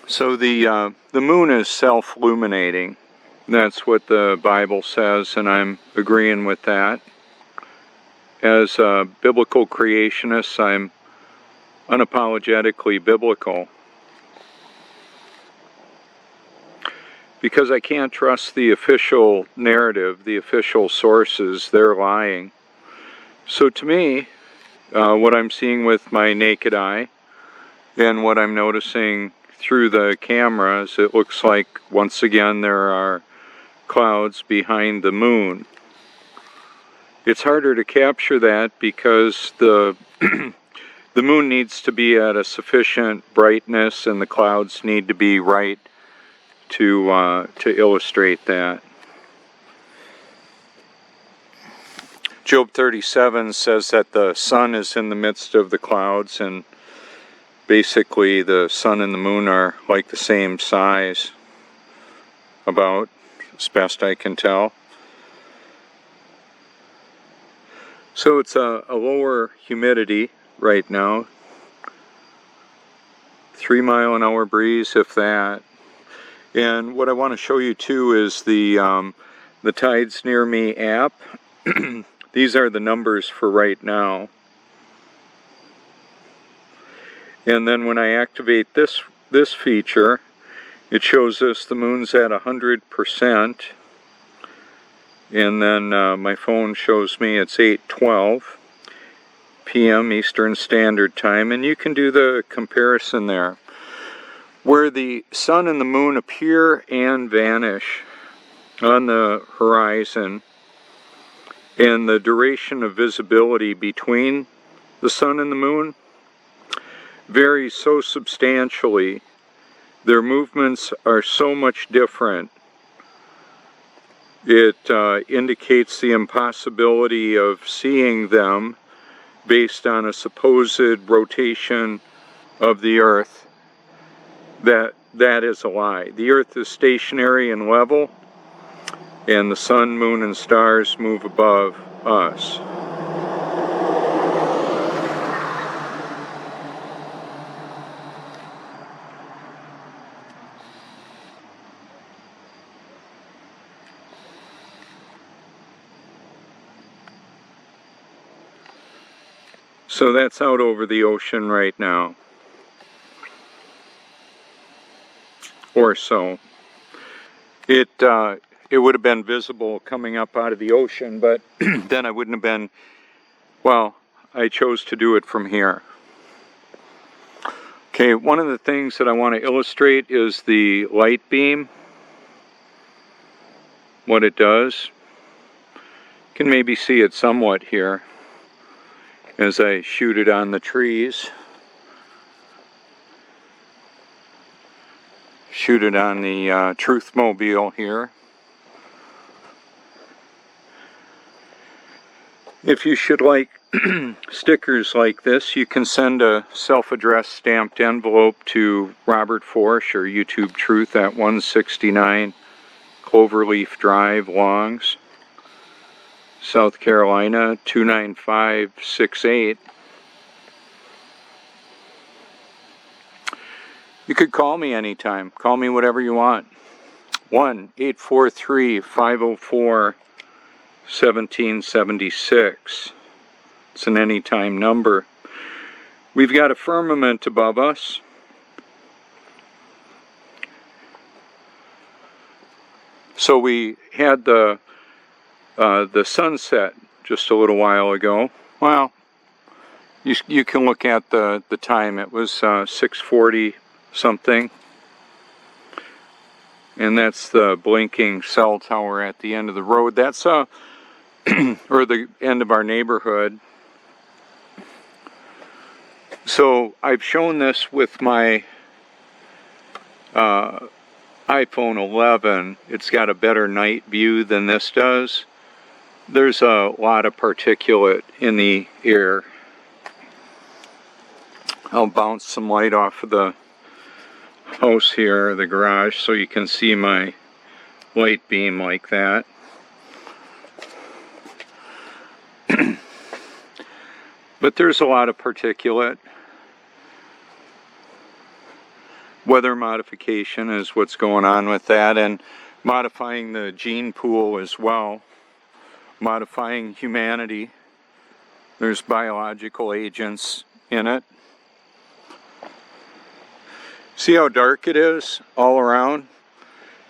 So the moon is self-illuminating. That's what the Bible says, and I'm agreeing with that. As a biblical creationist, I'm unapologetically biblical. Because I can't trust the official narrative, the official sources, they're lying. So to me, what I'm seeing with my naked eye and what I'm noticing through the cameras, it looks like once again there are clouds behind the moon. It's harder to capture that because the the moon needs to be at a sufficient brightness and the clouds need to be right to illustrate that. Job 37 says that the sun is in the midst of the clouds, and basically the sun and the moon are like the same size, about, as best I can tell. So it's a lower humidity right now, 3-mile-an-hour breeze, if that. And what I want to show you too is the Tides Near Me app. These are the numbers for right now. And then when I activate this feature, it shows us the moon's at 100%. And then my phone shows me it's 8:12 p.m. Eastern Standard Time. And you can do the comparison there, where the sun and the moon appear and vanish on the horizon, and the duration of visibility between the sun and the moon varies so substantially. Their movements are so much different. It indicates the impossibility of seeing them based on a supposed rotation of the Earth. That is a lie. The Earth is stationary and level, and the sun, moon, and stars move above us. So that's out over the ocean right now. Or so. It would have been visible coming up out of the ocean, but then I wouldn't have been, well, I chose to do it from here. Okay, one of the things that I want to illustrate is the light beam, what it does. You can maybe see it somewhat here as I shoot it on the trees. Shoot it on the Truthmobile here. If you should like stickers like this, you can send a self-addressed stamped envelope to Robert Forsch or YouTube Truth at 169 Cloverleaf Drive, Longs, South Carolina 29568. You could call me anytime. Call me whatever you want. 1-843-504-1776. It's an anytime number. We've got a firmament above us. So we had the sunset just a little while ago. Well, you can look at the time. It was 6:40 something. And that's the blinking cell tower at the end of the road. That's or the end of our neighborhood. So I've shown this with my iPhone 11. It's got a better night view than this does. There's a lot of particulate in the air. I'll bounce some light off of the house here, the garage, so you can see my light beam like that. But there's a lot of particulate. weather modification is what's going on with that, and modifying the gene pool as well, modifying humanity. There's biological agents in it. See how dark it is all around?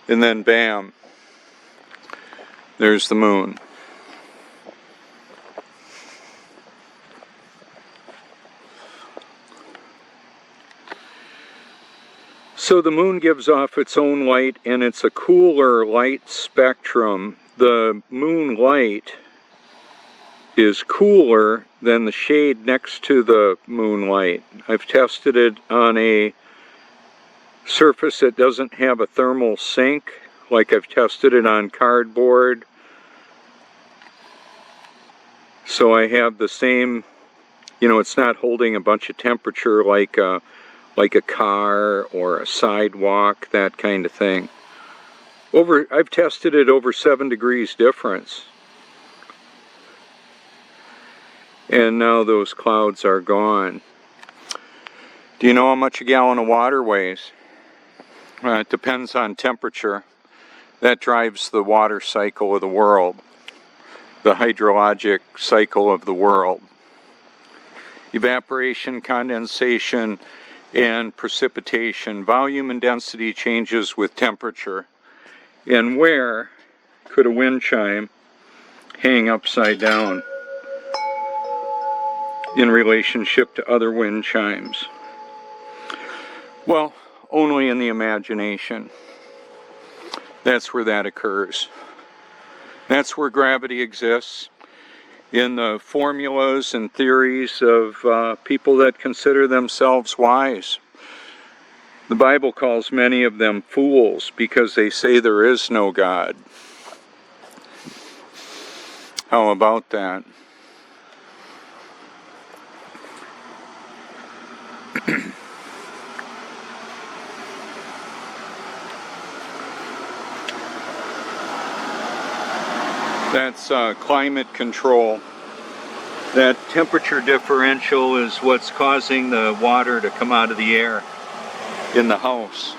And then bam, there's the moon. So the moon gives off its own light, and it's a cooler light spectrum. The moon light is cooler than the shade next to the moonlight. I've tested it on a surface that doesn't have a thermal sink, like I've tested it on cardboard. So I have the same, you know, it's not holding a bunch of temperature like a car or a sidewalk, that kind of thing. I've tested it over 7 degrees difference. And now those clouds are gone. Do you know how much a gallon of water weighs? It depends on temperature. That drives the water cycle of the world, the hydrologic cycle of the world. Evaporation, condensation, and precipitation. Volume and density changes with temperature. And where could a wind chime hang upside down in relationship to other wind chimes? Well, only in the imagination. That's where that occurs. That's where gravity exists, in the formulas and theories of people that consider themselves wise. The Bible calls many of them fools because they say there is no God. How about that? That's climate control. That temperature differential is what's causing the water to come out of the air in the house.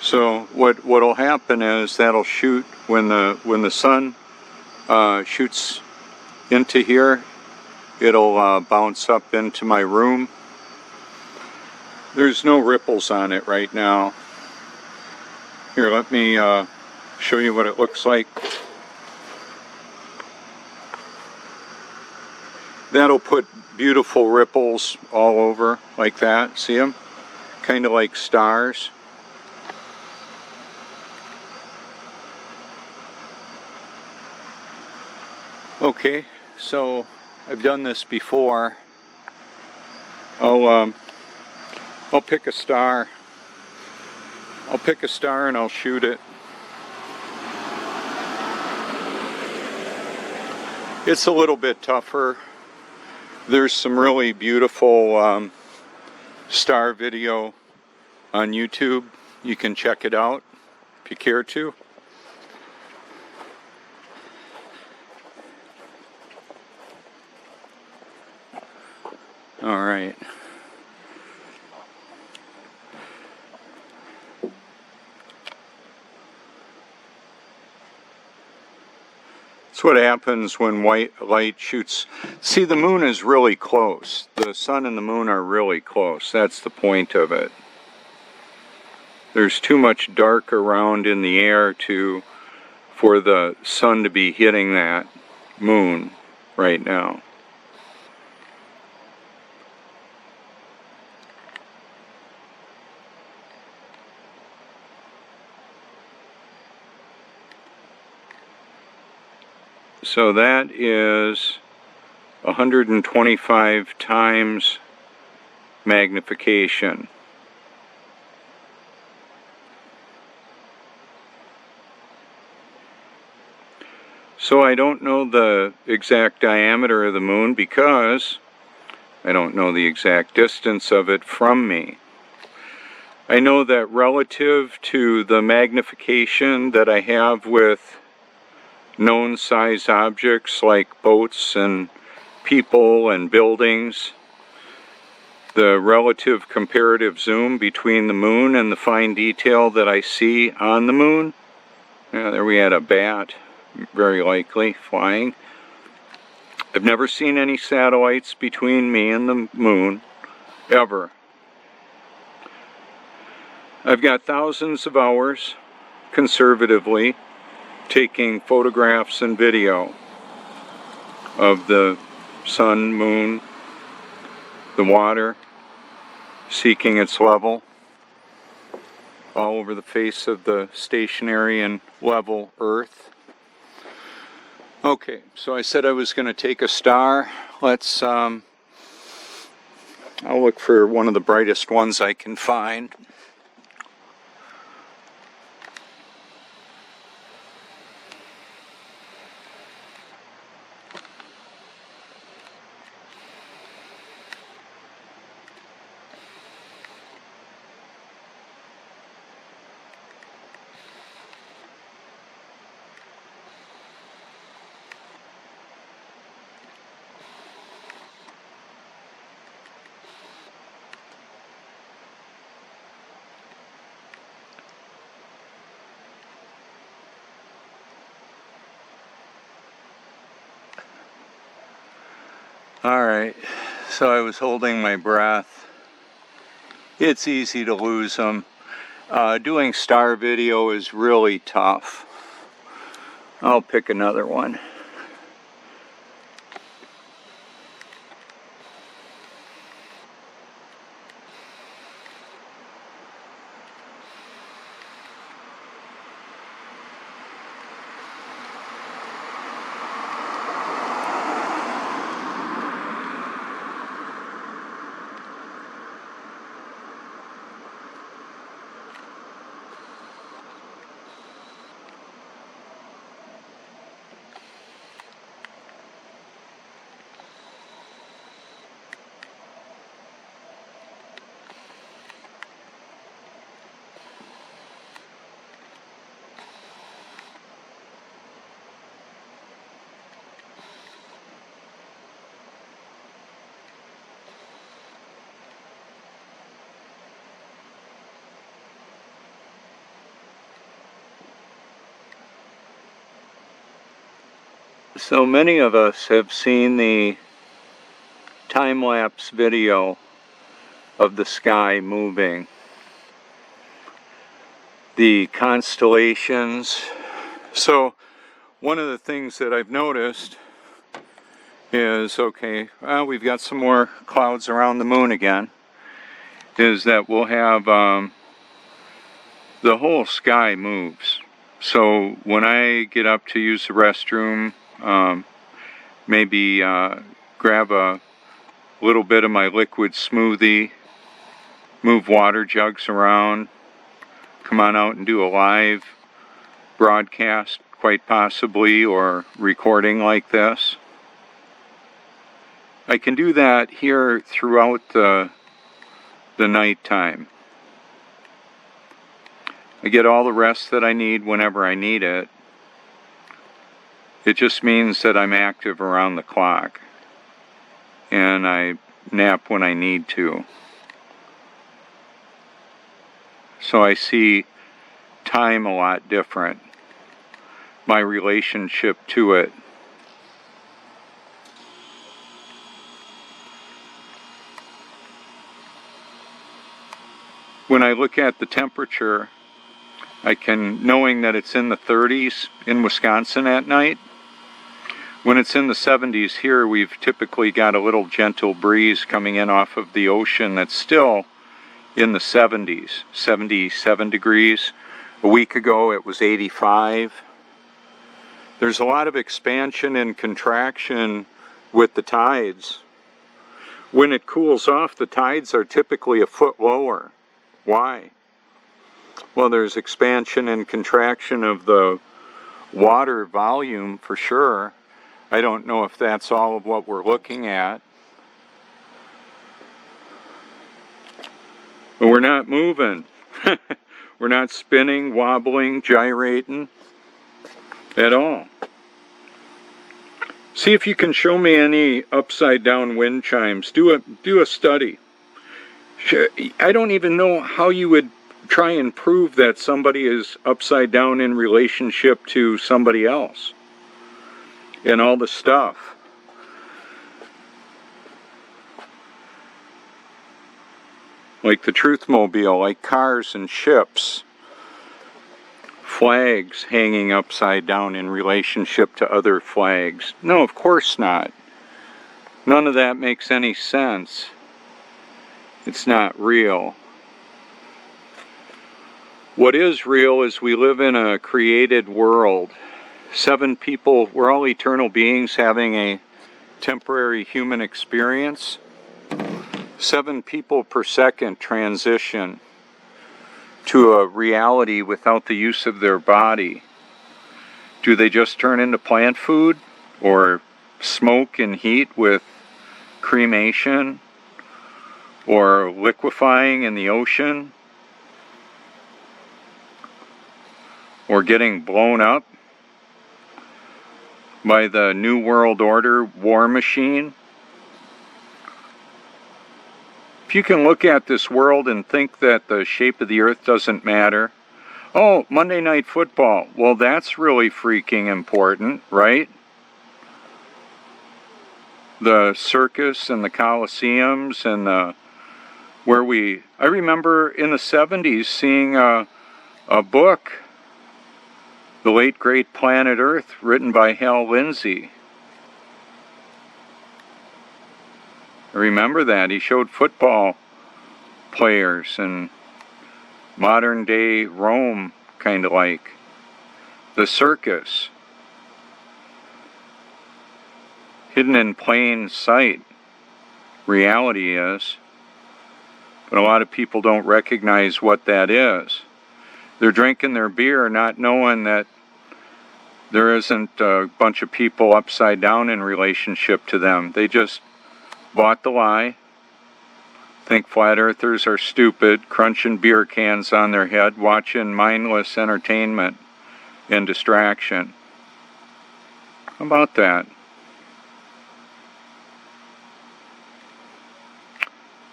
So what'll happen is that'll shoot when the sun shoots into here. It'll bounce up into my room. There's no ripples on it right now. Here, let me show you what it looks like. That'll put beautiful ripples all over like that. See them? Kind of like stars. Okay, so I've done this before. I'll pick a star. I'll pick a star and I'll shoot it. It's a little bit tougher. There's some really beautiful star video on YouTube. You can check it out if you care to. All right. That's what happens when white light shoots. See, the moon is really close. The sun and the moon are really close. That's the point of it. There's too much dark around in the air for the sun to be hitting that moon right now. So that is 125 times magnification. So I don't know the exact diameter of the moon because I don't know the exact distance of it from me. I know that relative to the magnification that I have with known size objects like boats and people and buildings, the relative comparative zoom between the moon and the fine detail that I see on the moon. Yeah, there we had a bat, very likely, flying. I've never seen any satellites between me and the moon, ever. I've got thousands of hours, conservatively, taking photographs and video of the sun, moon, the water, seeking its level, all over the face of the stationary and level Earth. Okay, so I said I was going to take a star. Let's, I'll look for one of the brightest ones I can find. Alright, so I was holding my breath. It's easy to lose them. Doing star video is really tough. I'll pick another one. So many of us have seen the time-lapse video of the sky moving. The constellations. So one of the things that I've noticed is, okay, well, we've got some more clouds around the moon again, is that we'll have the whole sky moves. So when I get up to use the restroom, maybe grab a little bit of my liquid smoothie, move water jugs around, come on out and do a live broadcast, quite possibly, or recording like this. I can do that here throughout the nighttime. I get all the rest that I need whenever I need it. It just means that I'm active around the clock, and I nap when I need to. So I see time a lot different, my relationship to it. When I look at the temperature, I can, knowing that it's in the 30s in Wisconsin at night, when it's in the 70s here, we've typically got a little gentle breeze coming in off of the ocean that's still in the 70s, 77 degrees. A week ago it was 85. There's a lot of expansion and contraction with the tides. When it cools off, the tides are typically a foot lower. Why? Well, there's expansion and contraction of the water volume for sure. I don't know if that's all of what we're looking at. But we're not moving. We're not spinning, wobbling, gyrating at all. See if you can show me any upside down wind chimes. Do a study. I don't even know how you would try and prove that somebody is upside down in relationship to somebody else and all the stuff. Like the Truthmobile, like cars and ships, flags hanging upside down in relationship to other flags. No, of course not. None of that makes any sense. It's not real. What is real is we live in a created world. 7 people, we're all eternal beings having a temporary human experience. 7 people per second transition to a reality without the use of their body. Do they just turn into plant food or smoke and heat with cremation or liquefying in the ocean or getting blown up by the New World Order war machine? If you can look at this world and think that the shape of the earth doesn't matter, oh, Monday Night Football, well, that's really freaking important, right? The circus and the coliseums and I remember in the 70s seeing a book, The Late Great Planet Earth, written by Hal Lindsey. I remember that. He showed football players and modern day Rome, kind of like the circus. Hidden in plain sight, reality is. But a lot of people don't recognize what that is. They're drinking their beer not knowing that there isn't a bunch of people upside down in relationship to them. They just bought the lie, think flat earthers are stupid, crunching beer cans on their head, watching mindless entertainment and distraction. How about that?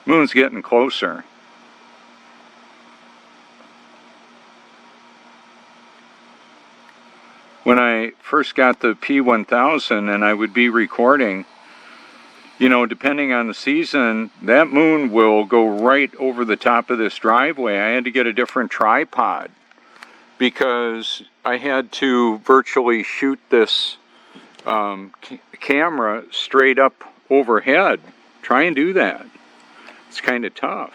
Moon's getting closer. When I first got the P1000 and I would be recording, you know, depending on the season, that moon will go right over the top of this driveway. I had to get a different tripod because I had to virtually shoot this camera straight up overhead. Try and do that. It's kind of tough.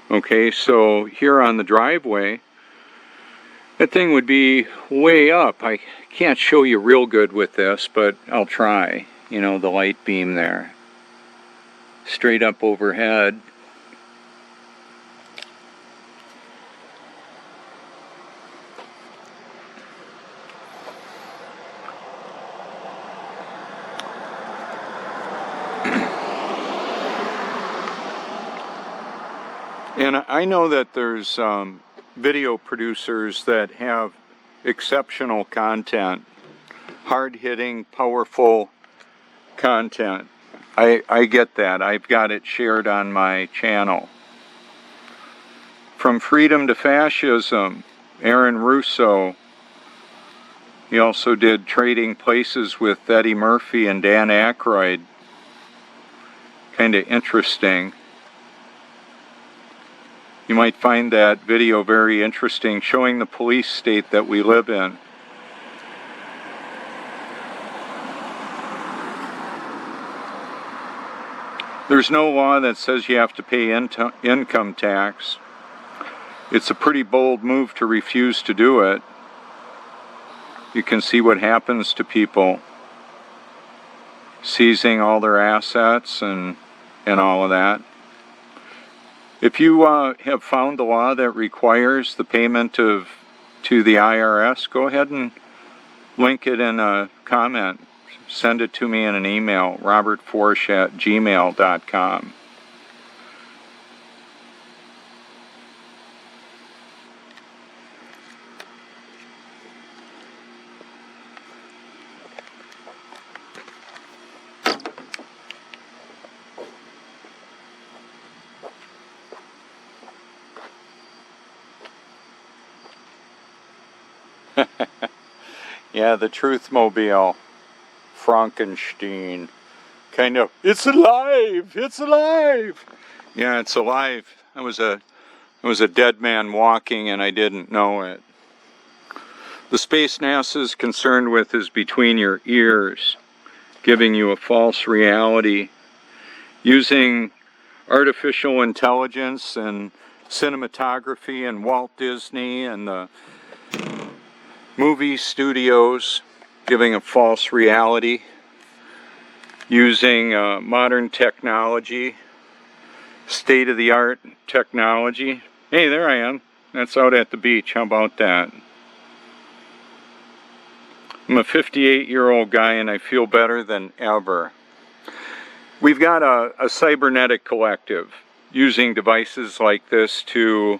Okay, so here on the driveway, that thing would be way up. I can't show you real good with this, but I'll try. You know, the light beam there. Straight up overhead. And I know that there's video producers that have exceptional content, hard-hitting, powerful content. I get that. I've got it shared on my channel. From Freedom to Fascism, Aaron Russo. He also did Trading Places with Eddie Murphy and Dan Aykroyd. Kind of interesting. You might find that video very interesting, showing the police state that we live in. There's no law that says you have to pay income tax. It's a pretty bold move to refuse to do it. You can see what happens to people. Seizing all their assets and all of that. If you have found a law that requires the payment of to the IRS, go ahead and link it in a comment. Send it to me in an email, robertforsch@gmail.com. Yeah, the Truthmobile. Frankenstein. Kind of, it's alive! It's alive! Yeah, it's alive. I was a dead man walking and I didn't know it. The space NASA is concerned with is between your ears, giving you a false reality, using artificial intelligence and cinematography and Walt Disney and the movie studios, giving a false reality, using modern technology, state-of-the-art technology. Hey, there I am. That's out at the beach. How about that? I'm a 58-year-old guy and I feel better than ever. We've got a cybernetic collective using devices like this to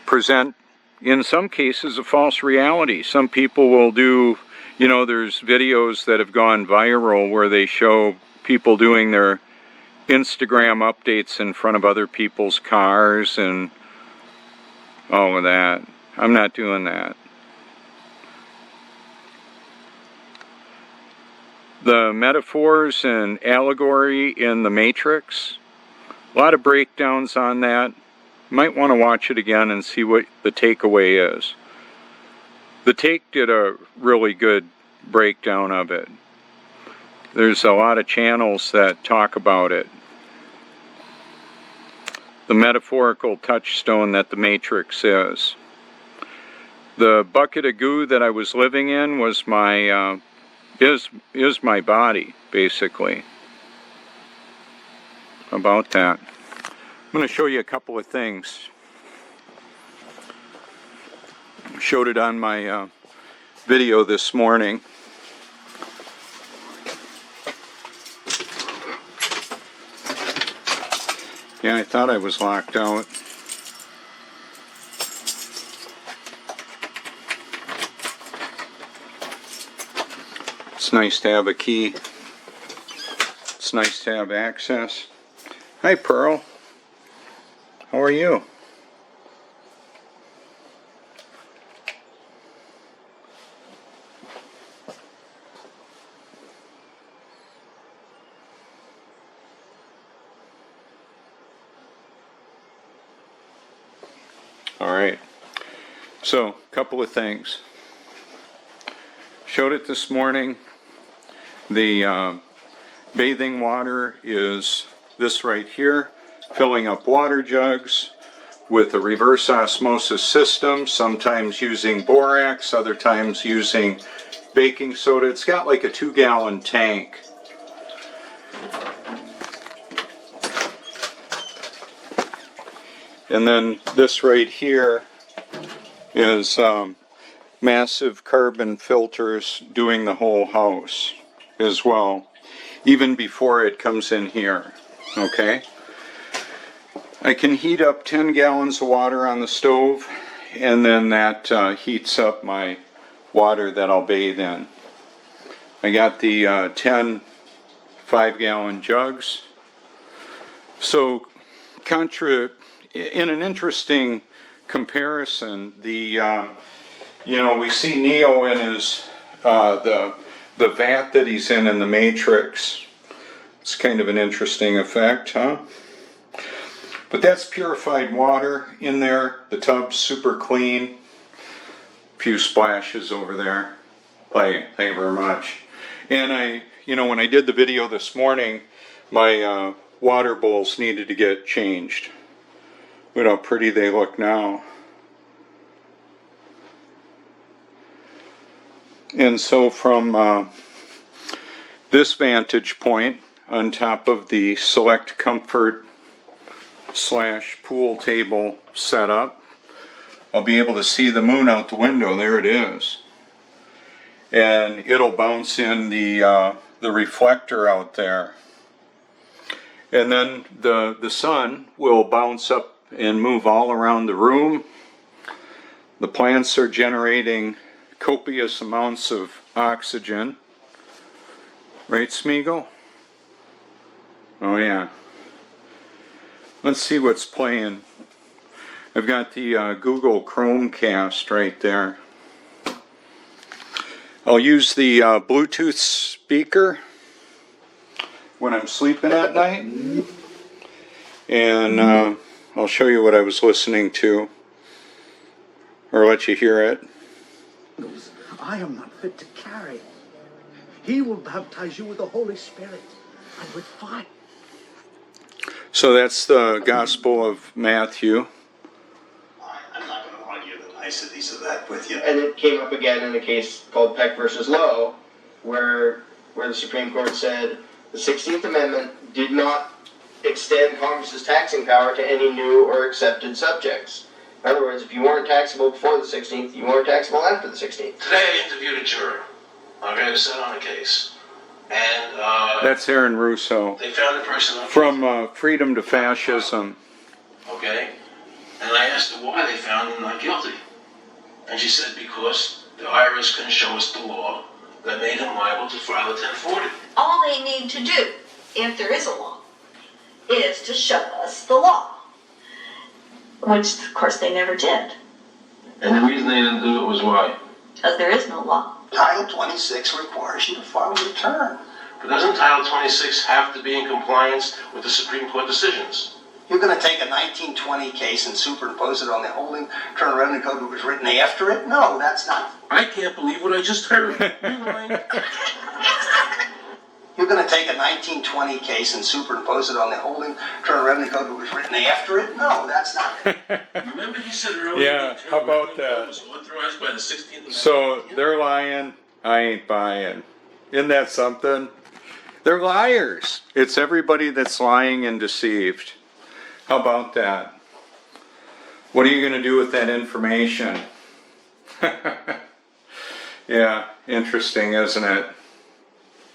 present, in some cases, a false reality. Some people will do, you know, there's videos that have gone viral where they show people doing their Instagram updates in front of other people's cars and all of that. I'm not doing that. The metaphors and allegory in The Matrix, a lot of breakdowns on that. Might want to watch it again and see what the takeaway is. The Take did a really good breakdown of it. There's a lot of channels that talk about it. The metaphorical touchstone that the Matrix is. The bucket of goo that I was living in was my is my body, basically. About that. I'm going to show you a couple of things. Showed it on my video this morning. Yeah, I thought I was locked out. It's nice to have a key. It's nice to have access. Hi, Pearl. How are you? All right. So, a couple of things. Showed it this morning. The bathing water is this right here, filling up water jugs with a reverse osmosis system, sometimes using borax, other times using baking soda. It's got like a 2-gallon tank. And then this right here is massive carbon filters doing the whole house as well, even before it comes in here, okay? I can heat up 10 gallons of water on the stove, and then that heats up my water that I'll bathe in. I got the 10 5-gallon jugs. So, in an interesting comparison, the you know, we see Neo in his the vat that he's in The Matrix. It's kind of an interesting effect, huh? But that's purified water in there. The tub's super clean. A few splashes over there. Thank you very much. And you know, when I did the video this morning, my water bowls needed to get changed. Look how pretty they look now. And so from this vantage point, on top of the Select Comfort / pool table setup, I'll be able to see the moon out the window. There it is. And it'll bounce in the reflector out there. And then the sun will bounce up and move all around the room. The plants are generating copious amounts of oxygen. Right, Smeagol? Oh yeah. Let's see what's playing. I've got the Google Chromecast right there. I'll use the Bluetooth speaker when I'm sleeping at night. And I'll show you what I was listening to. Or let you hear it. I am not fit to carry. He will baptize you with the Holy Spirit and with fire. So that's the Gospel of Matthew. I'm not going to argue the niceties of that with you. And it came up again in a case called Peck versus Lowe, where the Supreme Court said the 16th Amendment did not extend Congress's taxing power to any new or accepted subjects. In other words, if you weren't taxable before the 16th, you weren't taxable after the 16th. Today I interviewed a juror. I'm going to sit on a case. And That's Aaron Russo. they found the person on From Freedom to Fascism. okay? And I asked her why they found him not guilty. And she said because the IRS couldn't show us the law that made him liable to file a 1040. All they need to do, if there is a law, is to show us the law. Which, of course, they never did, And the reason they didn't do it was why? because there is no law. Title 26 requires you to file a return. But doesn't Title 26 have to be in compliance with the Supreme Court decisions? You're going to take a 1920 case and superimpose it on the holding Internal Revenue Code that was written after it? No, that's not. I can't believe what I just heard. You're lying. You're going to take a 1920 case and superimpose it on the holding Internal Revenue Code that was written after it? No, that's not. Remember you said earlier Yeah, that how about that? was authorized by the 16th Amendment? So they're lying, I ain't buying. Isn't that something? They're liars. It's everybody that's lying and deceived. How about that? What are you going to do with that information? Yeah, interesting, isn't it?